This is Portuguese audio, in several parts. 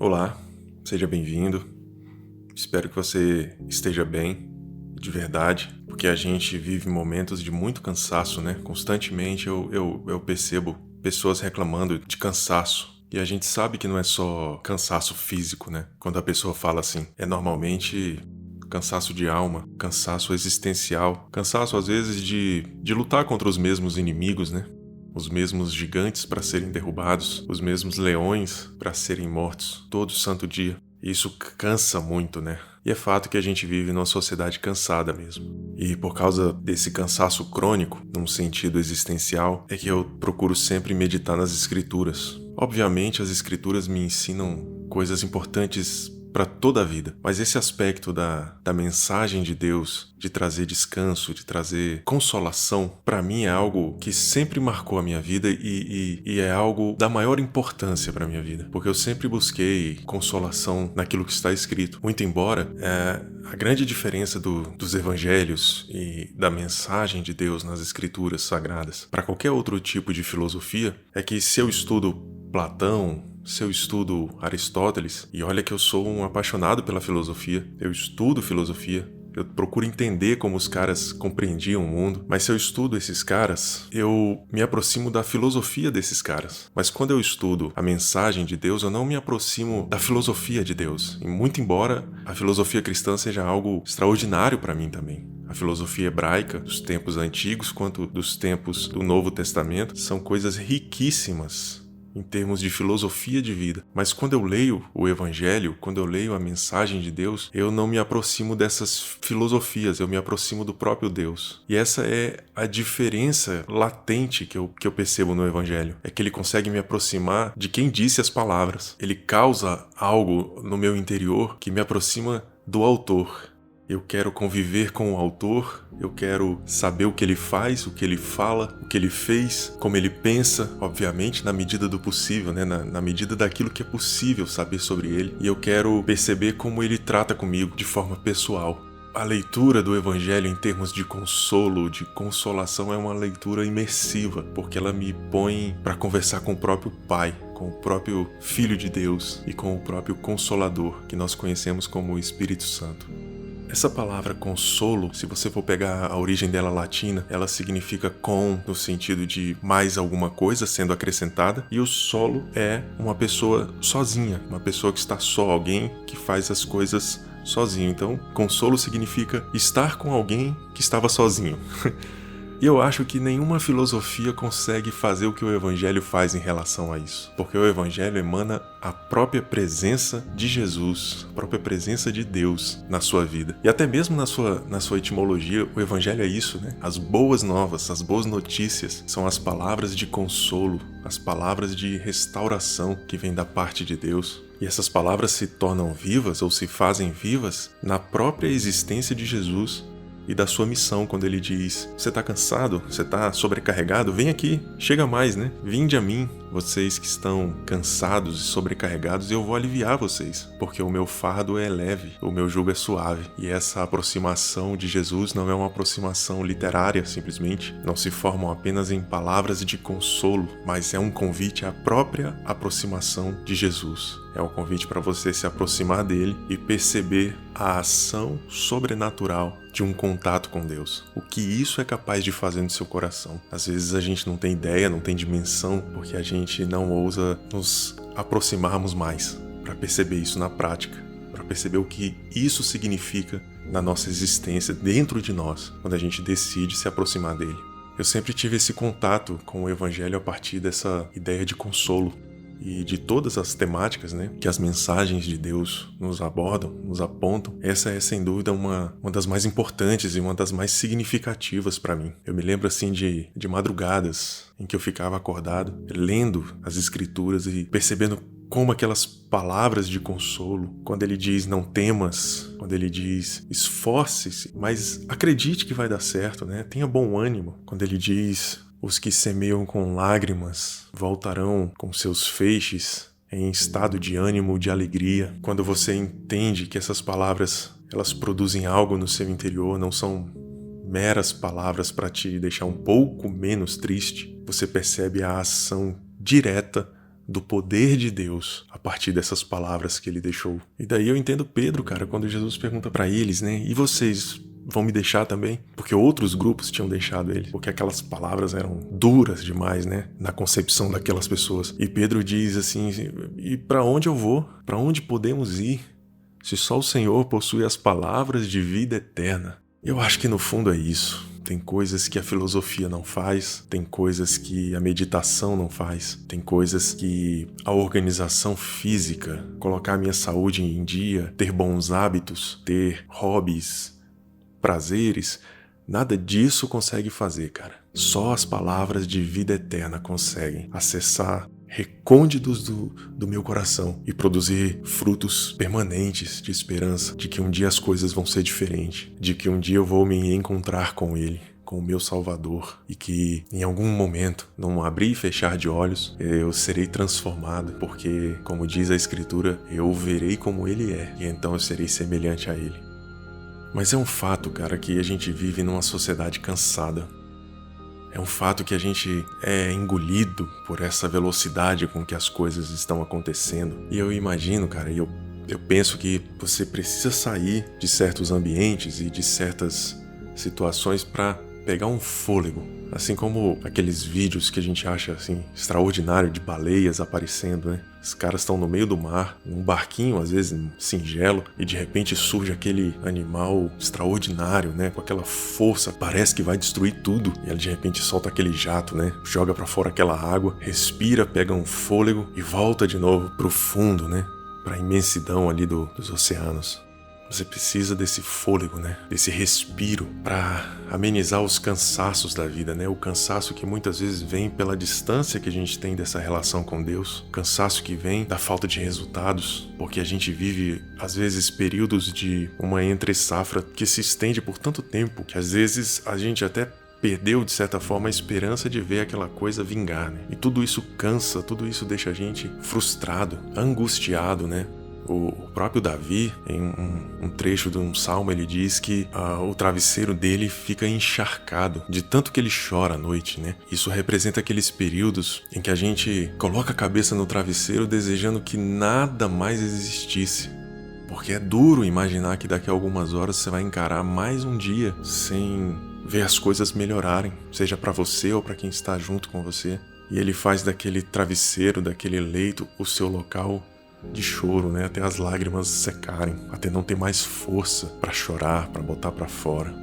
Olá, seja bem-vindo. Espero que você esteja bem, de verdade, porque a gente vive momentos de muito cansaço, né? Constantemente eu percebo pessoas reclamando de cansaço. E a gente sabe que não é só cansaço físico, né? Quando a pessoa fala assim, é normalmente cansaço de alma, cansaço existencial, cansaço às vezes de lutar contra os mesmos inimigos, né? Os mesmos gigantes para serem derrubados, os mesmos leões para serem mortos todo santo dia. Isso cansa muito, né? E é fato que a gente vive numa sociedade cansada mesmo. E por causa desse cansaço crônico, num sentido existencial, é que eu procuro sempre meditar nas escrituras. Obviamente, as escrituras me ensinam coisas importantes para toda a vida. Mas esse aspecto da mensagem de Deus, de trazer descanso, de trazer consolação, para mim é algo que sempre marcou a minha vida e é algo da maior importância para minha vida. Porque eu sempre busquei consolação naquilo que está escrito. Muito embora a grande diferença dos evangelhos e da mensagem de Deus nas escrituras sagradas para qualquer outro tipo de filosofia é que se eu estudo Platão, se eu estudo Aristóteles, e olha que eu sou um apaixonado pela filosofia, eu estudo filosofia, eu procuro entender como os caras compreendiam o mundo, mas se eu estudo esses caras, eu me aproximo da filosofia desses caras. Mas quando eu estudo a mensagem de Deus, eu não me aproximo da filosofia de Deus. E muito embora a filosofia cristã seja algo extraordinário para mim também. A filosofia hebraica, dos tempos antigos quanto dos tempos do Novo Testamento, são coisas riquíssimas em termos de filosofia de vida. Mas quando eu leio o Evangelho, quando eu leio a mensagem de Deus, eu não me aproximo dessas filosofias, eu me aproximo do próprio Deus. E essa é a diferença latente que eu percebo no Evangelho. É que ele consegue me aproximar de quem disse as palavras. Ele causa algo no meu interior que me aproxima do autor. Eu quero conviver com o autor, eu quero saber o que ele faz, o que ele fala, o que ele fez, como ele pensa, obviamente na medida do possível, né? Na medida daquilo que é possível saber sobre ele. E eu quero perceber como ele trata comigo de forma pessoal. A leitura do Evangelho em termos de consolo, de consolação, é uma leitura imersiva, porque ela me põe para conversar com o próprio Pai, com o próprio Filho de Deus e com o próprio Consolador, que nós conhecemos como o Espírito Santo. Essa palavra consolo, se você for pegar a origem dela latina, ela significa com, no sentido de mais alguma coisa sendo acrescentada, e o solo é uma pessoa sozinha, uma pessoa que está só, alguém que faz as coisas sozinho. Então, consolo significa estar com alguém que estava sozinho. E eu acho que nenhuma filosofia consegue fazer o que o Evangelho faz em relação a isso. Porque o Evangelho emana a própria presença de Jesus, a própria presença de Deus na sua vida. E até mesmo na sua etimologia, o Evangelho é isso, né? As boas novas, as boas notícias são as palavras de consolo, as palavras de restauração que vêm da parte de Deus. E essas palavras se tornam vivas ou se fazem vivas na própria existência de Jesus e da sua missão, quando ele diz: você está cansado? Você está sobrecarregado? Vem aqui, chega mais, né? Vinde a mim, vocês que estão cansados e sobrecarregados, e eu vou aliviar vocês, porque o meu fardo é leve, o meu jugo é suave. E essa aproximação de Jesus não é uma aproximação literária, simplesmente. Não se formam apenas em palavras de consolo, mas é um convite à própria aproximação de Jesus. É um convite para você se aproximar dele e perceber a ação sobrenatural de um contato com Deus. O que isso é capaz de fazer no seu coração. Às vezes a gente não tem ideia, não tem dimensão, porque a gente não ousa nos aproximarmos mais para perceber isso na prática, para perceber o que isso significa na nossa existência, dentro de nós, quando a gente decide se aproximar dele. Eu sempre tive esse contato com o Evangelho a partir dessa ideia de consolo e de todas as temáticas, né, que as mensagens de Deus nos abordam, nos apontam. Essa é sem dúvida uma das mais importantes e uma das mais significativas para mim. Eu me lembro assim de madrugadas em que eu ficava acordado, lendo as escrituras e percebendo como aquelas palavras de consolo, quando ele diz não temas, quando ele diz esforce-se, mas acredite que vai dar certo, né? Tenha bom ânimo. Quando ele diz os que semeiam com lágrimas voltarão com seus feixes em estado de ânimo, de alegria. Quando você entende que essas palavras, elas produzem algo no seu interior, não são meras palavras para te deixar um pouco menos triste, você percebe a ação direta do poder de Deus a partir dessas palavras que ele deixou. E daí eu entendo Pedro, cara, quando Jesus pergunta para eles, né? E vocês vão me deixar também? Porque outros grupos tinham deixado ele, porque aquelas palavras eram duras demais, né? Na concepção daquelas pessoas. E Pedro diz assim, e para onde eu vou? Para onde podemos ir? Se só o Senhor possui as palavras de vida eterna. Eu acho que no fundo é isso. Tem coisas que a filosofia não faz, tem coisas que a meditação não faz, tem coisas que a organização física, colocar a minha saúde em dia, ter bons hábitos, ter hobbies, prazeres, nada disso consegue fazer, cara. Só as palavras de vida eterna conseguem acessar recônditos do meu coração e produzir frutos permanentes de esperança, de que um dia as coisas vão ser diferentes, de que um dia eu vou me encontrar com Ele, com o meu Salvador, e que em algum momento, num abrir e fechar de olhos, eu serei transformado, porque, como diz a Escritura, eu o verei como Ele é, e então eu serei semelhante a Ele. Mas é um fato, cara, que a gente vive numa sociedade cansada. É um fato que a gente é engolido por essa velocidade com que as coisas estão acontecendo. E eu imagino, cara, eu penso que você precisa sair de certos ambientes e de certas situações para pegar um fôlego. Assim como aqueles vídeos que a gente acha assim extraordinário de baleias aparecendo, né? Os caras estão no meio do mar, num barquinho, às vezes singelo, e de repente surge aquele animal extraordinário, né? Com aquela força, parece que vai destruir tudo. E ele de repente solta aquele jato, né? Joga pra fora aquela água, respira, pega um fôlego e volta de novo pro fundo, né? Pra imensidão ali dos oceanos. Você precisa desse fôlego, né? Desse respiro para amenizar os cansaços da vida, né? O cansaço que muitas vezes vem pela distância que a gente tem dessa relação com Deus. O cansaço que vem da falta de resultados, porque a gente vive, às vezes, períodos de uma entre-safra que se estende por tanto tempo que, às vezes, a gente até perdeu, de certa forma, a esperança de ver aquela coisa vingar, né? E tudo isso cansa, tudo isso deixa a gente frustrado, angustiado, né? O próprio Davi, em um trecho de um salmo, ele diz que o travesseiro dele fica encharcado de tanto que ele chora à noite, né? Isso representa aqueles períodos em que a gente coloca a cabeça no travesseiro desejando que nada mais existisse. Porque é duro imaginar que daqui a algumas horas você vai encarar mais um dia sem ver as coisas melhorarem, seja para você ou para quem está junto com você. E ele faz daquele travesseiro, daquele leito, o seu local de choro, né? Até as lágrimas secarem, até não ter mais força para chorar, para botar para fora.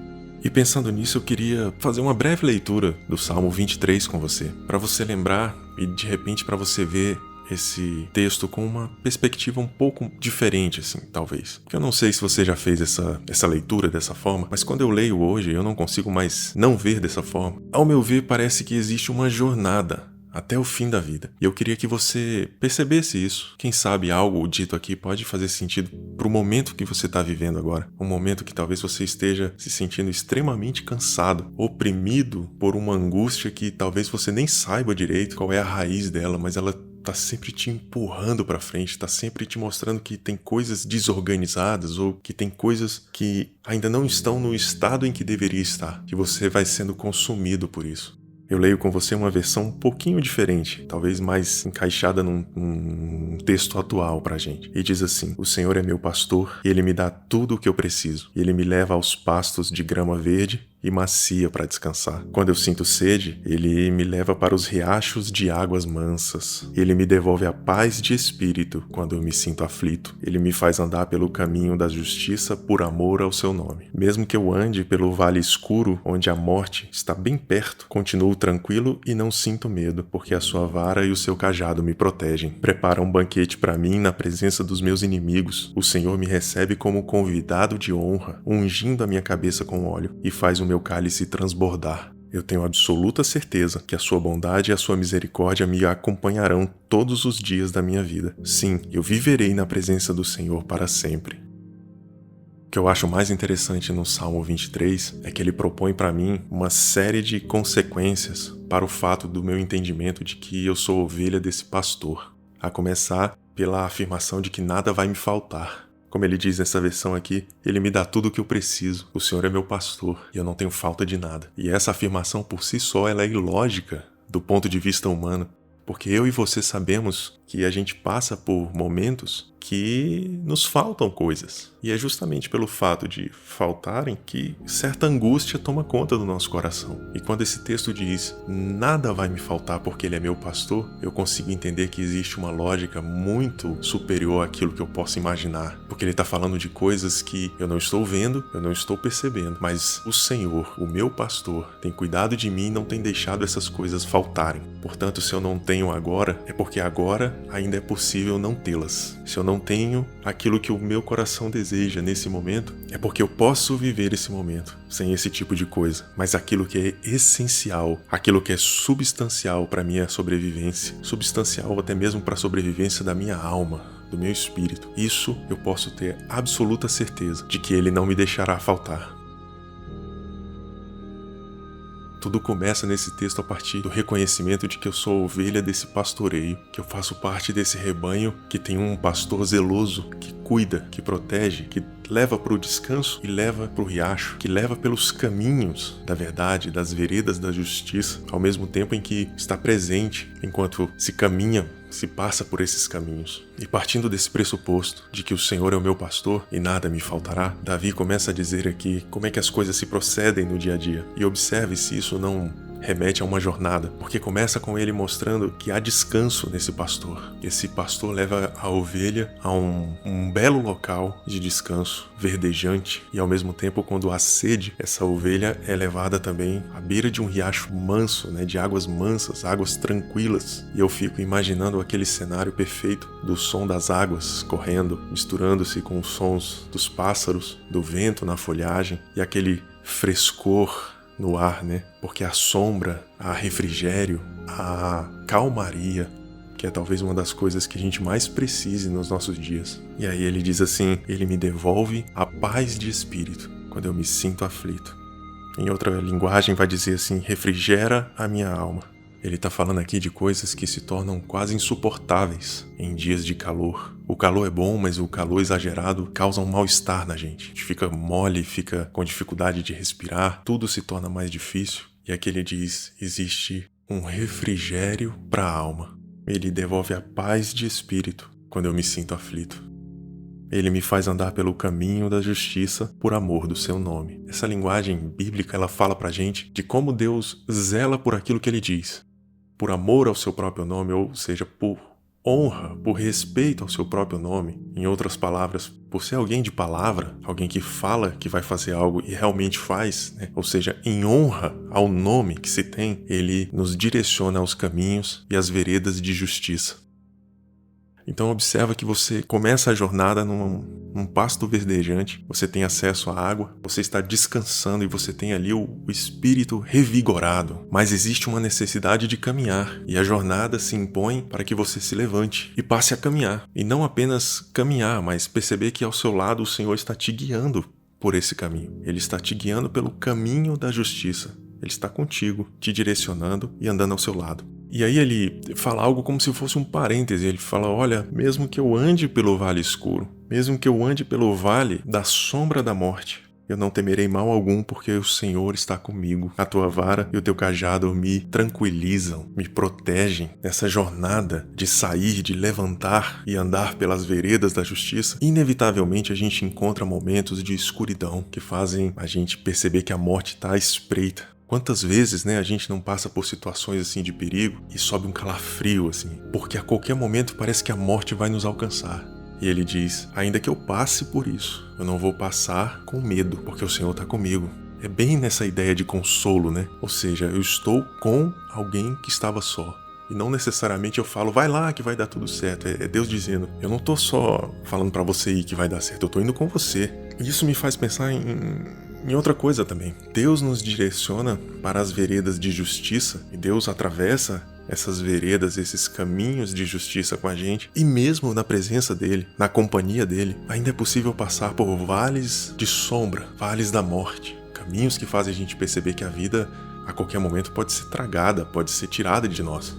E pensando nisso, eu queria fazer uma breve leitura do Salmo 23 com você, para você lembrar e de repente para você ver esse texto com uma perspectiva um pouco diferente, assim, talvez. Porque eu não sei se você já fez essa leitura dessa forma, mas quando eu leio hoje, eu não consigo mais não ver dessa forma. Ao meu ver, parece que existe uma jornada até o fim da vida. E eu queria que você percebesse isso. Quem sabe algo dito aqui pode fazer sentido para o momento que você está vivendo agora. Um momento que talvez você esteja se sentindo extremamente cansado, oprimido por uma angústia que talvez você nem saiba direito qual é a raiz dela, mas ela tá sempre te empurrando para frente, tá sempre te mostrando que tem coisas desorganizadas ou que tem coisas que ainda não estão no estado em que deveria estar, que você vai sendo consumido por isso. Eu leio com você uma versão um pouquinho diferente, talvez mais encaixada num texto atual pra gente. E diz assim: o Senhor é meu pastor e Ele me dá tudo o que eu preciso. Ele me leva aos pastos de grama verde e macia para descansar. Quando eu sinto sede, Ele me leva para os riachos de águas mansas. Ele me devolve a paz de espírito quando eu me sinto aflito. Ele me faz andar pelo caminho da justiça por amor ao seu nome. Mesmo que eu ande pelo vale escuro, onde a morte está bem perto, continuo tranquilo e não sinto medo, porque a sua vara e o seu cajado me protegem. Prepara um banquete para mim na presença dos meus inimigos. O Senhor me recebe como convidado de honra, ungindo a minha cabeça com óleo, e faz o meu cálice transbordar. Eu tenho absoluta certeza que a sua bondade e a sua misericórdia me acompanharão todos os dias da minha vida. Sim, eu viverei na presença do Senhor para sempre. O que eu acho mais interessante no Salmo 23 é que ele propõe para mim uma série de consequências para o fato do meu entendimento de que eu sou ovelha desse pastor. A começar pela afirmação de que nada vai me faltar. Como ele diz nessa versão aqui, ele me dá tudo o que eu preciso. O Senhor é meu pastor e eu não tenho falta de nada. E essa afirmação por si só ela é ilógica do ponto de vista humano. Porque eu e você sabemos que a gente passa por momentos que nos faltam coisas. E é justamente pelo fato de faltarem que certa angústia toma conta do nosso coração. E quando esse texto diz, nada vai me faltar porque ele é meu pastor, eu consigo entender que existe uma lógica muito superior àquilo que eu posso imaginar. Porque ele está falando de coisas que eu não estou vendo, eu não estou percebendo. Mas o Senhor, o meu pastor, tem cuidado de mim e não tem deixado essas coisas faltarem. Portanto, se eu não tenho agora, é porque agora ainda é possível não tê-las. Se eu não tenho aquilo que o meu coração deseja nesse momento, é porque eu posso viver esse momento sem esse tipo de coisa. Mas aquilo que é essencial, aquilo que é substancial para a minha sobrevivência, substancial até mesmo para a sobrevivência da minha alma, do meu espírito, isso eu posso ter absoluta certeza de que ele não me deixará faltar. Tudo começa nesse texto a partir do reconhecimento de que eu sou ovelha desse pastoreio, que eu faço parte desse rebanho que tem um pastor zeloso, que cuida, que protege, que leva para o descanso e leva para o riacho, que leva pelos caminhos da verdade, das veredas da justiça, ao mesmo tempo em que está presente enquanto se caminha, se passa por esses caminhos. E partindo desse pressuposto de que o Senhor é o meu pastor e nada me faltará, Davi começa a dizer aqui como é que as coisas se procedem no dia a dia. E observe se isso não remete a uma jornada, porque começa com ele mostrando que há descanso nesse pastor. Esse pastor leva a ovelha a um belo local de descanso, verdejante, e ao mesmo tempo, quando há sede, essa ovelha é levada também à beira de um riacho manso, de águas mansas, águas tranquilas. E eu fico imaginando aquele cenário perfeito do som das águas correndo, misturando-se com os sons dos pássaros, do vento na folhagem e aquele frescor no ar, Porque a sombra, a refrigério, a calmaria, que é talvez uma das coisas que a gente mais precise nos nossos dias. E aí ele diz assim, ele me devolve a paz de espírito quando eu me sinto aflito. Em outra linguagem vai dizer assim, refrigera a minha alma. Ele está falando aqui de coisas que se tornam quase insuportáveis em dias de calor. O calor é bom, mas o calor exagerado causa um mal-estar na gente. A gente fica mole, fica com dificuldade de respirar, tudo se torna mais difícil. E aqui ele diz, existe um refrigério para a alma. Ele devolve a paz de espírito quando eu me sinto aflito. Ele me faz andar pelo caminho da justiça por amor do seu nome. Essa linguagem bíblica, ela fala pra gente de como Deus zela por aquilo que ele diz. Por amor ao seu próprio nome, ou seja, por honra, por respeito ao seu próprio nome. Em outras palavras, por ser alguém de palavra, alguém que fala que vai fazer algo e realmente faz, Ou seja, em honra ao nome que se tem, ele nos direciona aos caminhos e às veredas de justiça. Então observa que você começa a jornada num pasto verdejante, você tem acesso à água, você está descansando e você tem ali o espírito revigorado. Mas existe uma necessidade de caminhar e a jornada se impõe para que você se levante e passe a caminhar. E não apenas caminhar, mas perceber que ao seu lado o Senhor está te guiando por esse caminho. Ele está te guiando pelo caminho da justiça. Ele está contigo, te direcionando e andando ao seu lado. E aí ele fala algo como se fosse um parêntese. Ele fala, olha, mesmo que eu ande pelo vale escuro, mesmo que eu ande pelo vale da sombra da morte, eu não temerei mal algum, porque o Senhor está comigo. A tua vara e o teu cajado me tranquilizam, me protegem nessa jornada de sair, de levantar e andar pelas veredas da justiça. Inevitavelmente a gente encontra momentos de escuridão que fazem a gente perceber que a morte está à espreita. Quantas vezes, a gente não passa por situações assim de perigo e sobe um calafrio assim, porque a qualquer momento parece que a morte vai nos alcançar. E ele diz, ainda que eu passe por isso, eu não vou passar com medo, porque o Senhor está comigo. É bem nessa ideia de consolo, Ou seja, eu estou com alguém que estava só. E não necessariamente eu falo, vai lá que vai dar tudo certo. É Deus dizendo, eu não estou só falando para você ir que vai dar certo, eu estou indo com você. E isso me faz pensar em outra coisa também. Deus nos direciona para as veredas de justiça e Deus atravessa essas veredas, esses caminhos de justiça com a gente, e mesmo na presença dele, na companhia dele, ainda é possível passar por vales de sombra, vales da morte, caminhos que fazem a gente perceber que a vida a qualquer momento pode ser tragada, pode ser tirada de nós.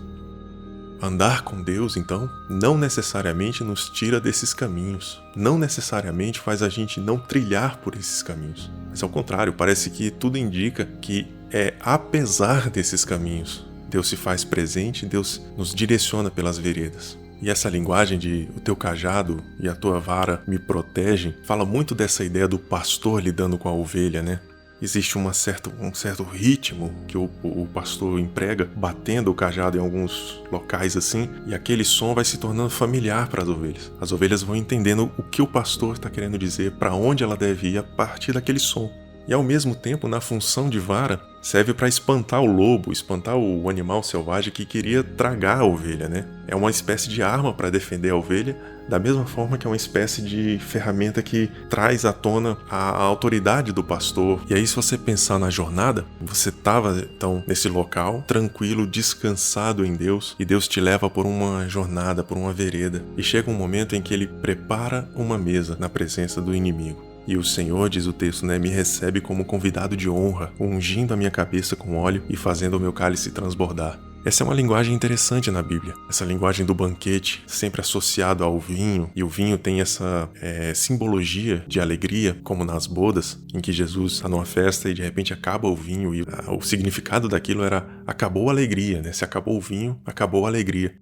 Andar com Deus, então, não necessariamente nos tira desses caminhos, não necessariamente faz a gente não trilhar por esses caminhos, mas ao contrário, parece que tudo indica que é apesar desses caminhos, Deus se faz presente, Deus nos direciona pelas veredas. E essa linguagem de o teu cajado e a tua vara me protegem, fala muito dessa ideia do pastor lidando com a ovelha, né? Existe um certo ritmo que o pastor emprega, batendo o cajado em alguns locais assim, e aquele som vai se tornando familiar para as ovelhas. As ovelhas vão entendendo o que o pastor está querendo dizer, para onde ela deve ir a partir daquele som. E ao mesmo tempo, na função de vara, serve para espantar o lobo, espantar o animal selvagem que queria tragar a ovelha, né? É uma espécie de arma para defender a ovelha, da mesma forma que é uma espécie de ferramenta que traz à tona a autoridade do pastor. E aí, se você pensar na jornada, você estava então nesse local, tranquilo, descansado em Deus, e Deus te leva por uma jornada, por uma vereda. E chega um momento em que Ele prepara uma mesa na presença do inimigo. E o Senhor, diz o texto, me recebe como convidado de honra, ungindo a minha cabeça com óleo e fazendo o meu cálice transbordar. Essa é uma linguagem interessante na Bíblia. Essa linguagem do banquete, sempre associado ao vinho. E o vinho tem essa simbologia de alegria, como nas bodas, em que Jesus está numa festa e de repente acaba o vinho. E o significado daquilo era, acabou a alegria, né? Se acabou o vinho, acabou a alegria.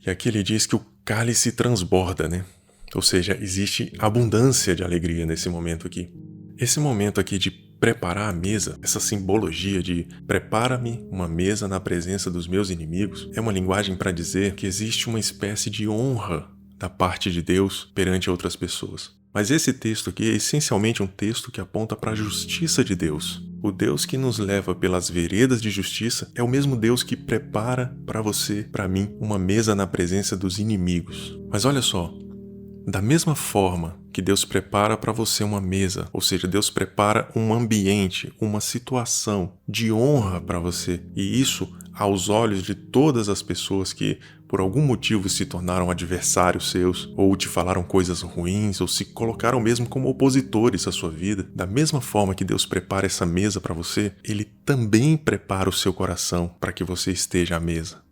E aqui ele diz que o cálice transborda, né? Ou seja, existe abundância de alegria nesse momento aqui. Esse momento aqui de preparar a mesa, essa simbologia de prepara-me uma mesa na presença dos meus inimigos, é uma linguagem para dizer que existe uma espécie de honra da parte de Deus perante outras pessoas. Mas esse texto aqui é essencialmente um texto que aponta para a justiça de Deus. O Deus que nos leva pelas veredas de justiça é o mesmo Deus que prepara para você, para mim, uma mesa na presença dos inimigos. Mas olha só, da mesma forma que Deus prepara para você uma mesa, ou seja, Deus prepara um ambiente, uma situação de honra para você, e isso aos olhos de todas as pessoas que por algum motivo se tornaram adversários seus, ou te falaram coisas ruins, ou se colocaram mesmo como opositores à sua vida, da mesma forma que Deus prepara essa mesa para você, Ele também prepara o seu coração para que você esteja à mesa.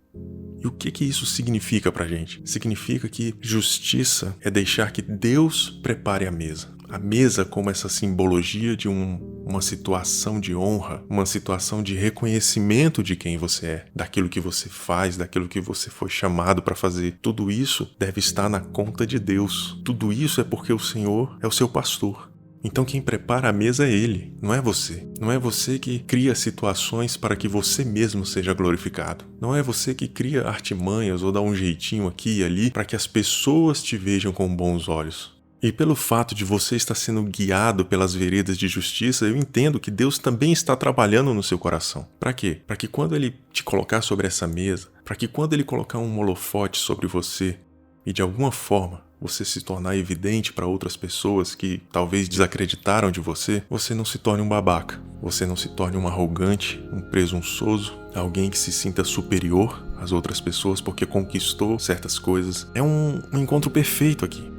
E o que isso significa pra gente? Significa que justiça é deixar que Deus prepare a mesa. A mesa como essa simbologia de uma situação de honra, uma situação de reconhecimento de quem você é, daquilo que você faz, daquilo que você foi chamado para fazer. Tudo isso deve estar na conta de Deus. Tudo isso é porque o Senhor é o seu pastor. Então quem prepara a mesa é Ele, não é você. Não é você que cria situações para que você mesmo seja glorificado. Não é você que cria artimanhas ou dá um jeitinho aqui e ali para que as pessoas te vejam com bons olhos. E pelo fato de você estar sendo guiado pelas veredas de justiça, eu entendo que Deus também está trabalhando no seu coração. Para quê? Para que quando Ele te colocar sobre essa mesa, para que quando Ele colocar um holofote sobre você e de alguma forma você se tornar evidente para outras pessoas que talvez desacreditaram de você, você não se torne um babaca, você não se torne um arrogante, um presunçoso, alguém que se sinta superior às outras pessoas porque conquistou certas coisas. É um encontro perfeito aqui,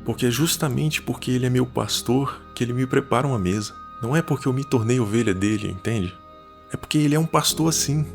porque é justamente porque Ele é meu pastor que Ele me prepara uma mesa. Não é porque eu me tornei ovelha dele, entende? É porque Ele é um pastor assim.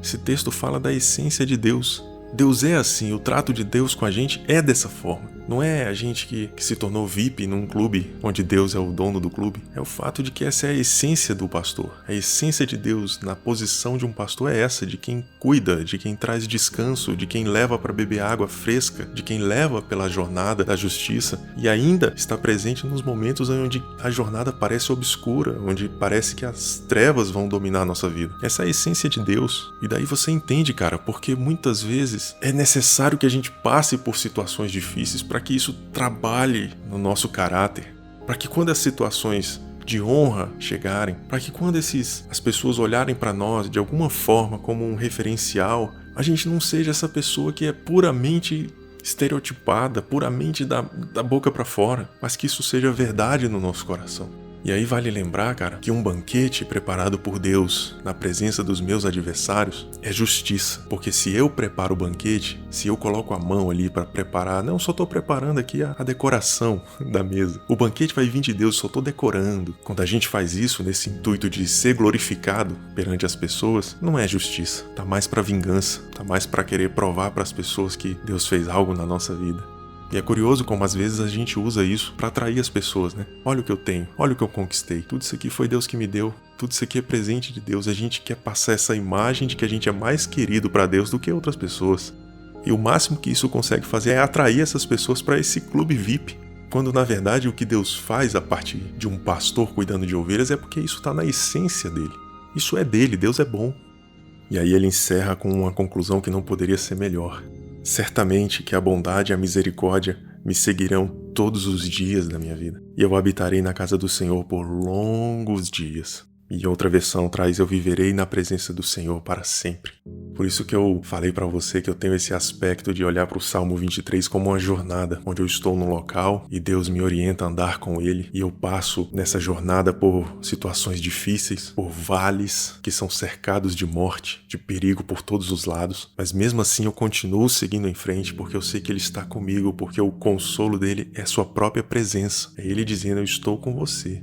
Esse texto fala da essência de Deus. Deus é assim, o trato de Deus com a gente é dessa forma. Não é a gente que se tornou VIP num clube onde Deus é o dono do clube. É o fato de que essa é a essência do pastor. A essência de Deus na posição de um pastor é essa, de quem cuida, de quem traz descanso, de quem leva para beber água fresca, de quem leva pela jornada da justiça e ainda está presente nos momentos onde a jornada parece obscura, onde parece que as trevas vão dominar a nossa vida. Essa é a essência de Deus. E daí você entende, cara, porque muitas vezes é necessário que a gente passe por situações difíceis para que isso trabalhe no nosso caráter, para que quando as situações de honra chegarem, para que quando as pessoas olharem para nós de alguma forma como um referencial, a gente não seja essa pessoa que é puramente estereotipada, puramente da boca para fora, mas que isso seja verdade no nosso coração. E aí vale lembrar, cara, que um banquete preparado por Deus na presença dos meus adversários é justiça. Porque se eu preparo o banquete, se eu coloco a mão ali para preparar, não, só tô preparando aqui a decoração da mesa. O banquete vai vir de Deus, só tô decorando. Quando a gente faz isso nesse intuito de ser glorificado perante as pessoas, não é justiça. Tá mais para vingança, tá mais para querer provar para as pessoas que Deus fez algo na nossa vida. E é curioso como às vezes a gente usa isso para atrair as pessoas, né? Olha o que eu tenho, olha o que eu conquistei. Tudo isso aqui foi Deus que me deu. Tudo isso aqui é presente de Deus. A gente quer passar essa imagem de que a gente é mais querido para Deus do que outras pessoas. E o máximo que isso consegue fazer é atrair essas pessoas para esse clube VIP. Quando na verdade o que Deus faz a partir de um pastor cuidando de ovelhas é porque isso está na essência dele. Isso é dele, Deus é bom. E aí ele encerra com uma conclusão que não poderia ser melhor. Certamente que a bondade e a misericórdia me seguirão todos os dias da minha vida. E eu habitarei na casa do Senhor por longos dias. E outra versão traz: eu viverei na presença do Senhor para sempre. Por isso que eu falei para você que eu tenho esse aspecto de olhar para o Salmo 23 como uma jornada, onde eu estou no local e Deus me orienta a andar com Ele, e eu passo nessa jornada por situações difíceis, por vales que são cercados de morte, de perigo por todos os lados, mas mesmo assim eu continuo seguindo em frente porque eu sei que Ele está comigo, porque o consolo dele é sua própria presença, é Ele dizendo: eu estou com você.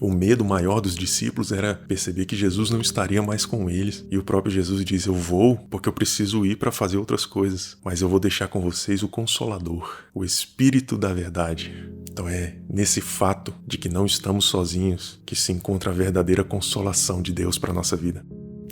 O medo maior dos discípulos era perceber que Jesus não estaria mais com eles. E o próprio Jesus diz: eu vou porque eu preciso ir para fazer outras coisas, mas eu vou deixar com vocês o Consolador, o Espírito da Verdade. Então é nesse fato de que não estamos sozinhos que se encontra a verdadeira consolação de Deus para a nossa vida.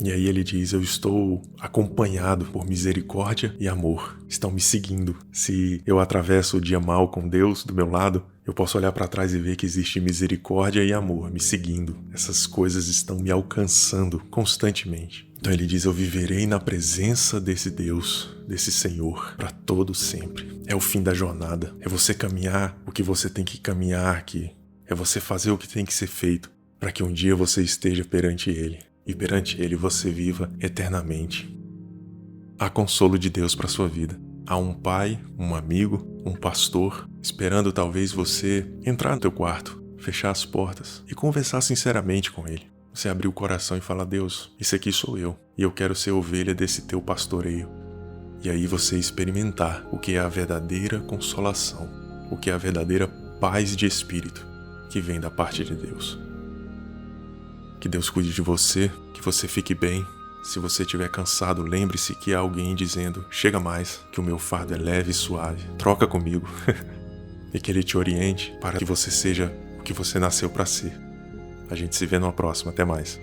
E aí ele diz: eu estou acompanhado por misericórdia e amor. Estão me seguindo. Se eu atravesso o dia mal com Deus do meu lado, eu posso olhar para trás e ver que existe misericórdia e amor me seguindo. Essas coisas estão me alcançando constantemente. Então ele diz: eu viverei na presença desse Deus, desse Senhor, para todo sempre. É o fim da jornada. É você caminhar o que você tem que caminhar aqui. É você fazer o que tem que ser feito para que um dia você esteja perante Ele. E perante Ele você viva eternamente. Há consolo de Deus para sua vida. Há um pai, um amigo, um pastor, esperando talvez você entrar no teu quarto, fechar as portas e conversar sinceramente com Ele. Você abrir o coração e falar: Deus, esse aqui sou eu, e eu quero ser ovelha desse teu pastoreio. E aí você experimentar o que é a verdadeira consolação, o que é a verdadeira paz de espírito que vem da parte de Deus. Que Deus cuide de você, que você fique bem. Se você estiver cansado, lembre-se que há alguém dizendo: chega mais, que o meu fardo é leve e suave. Troca comigo. E que Ele te oriente para que você seja o que você nasceu para ser. A gente se vê numa próxima. Até mais.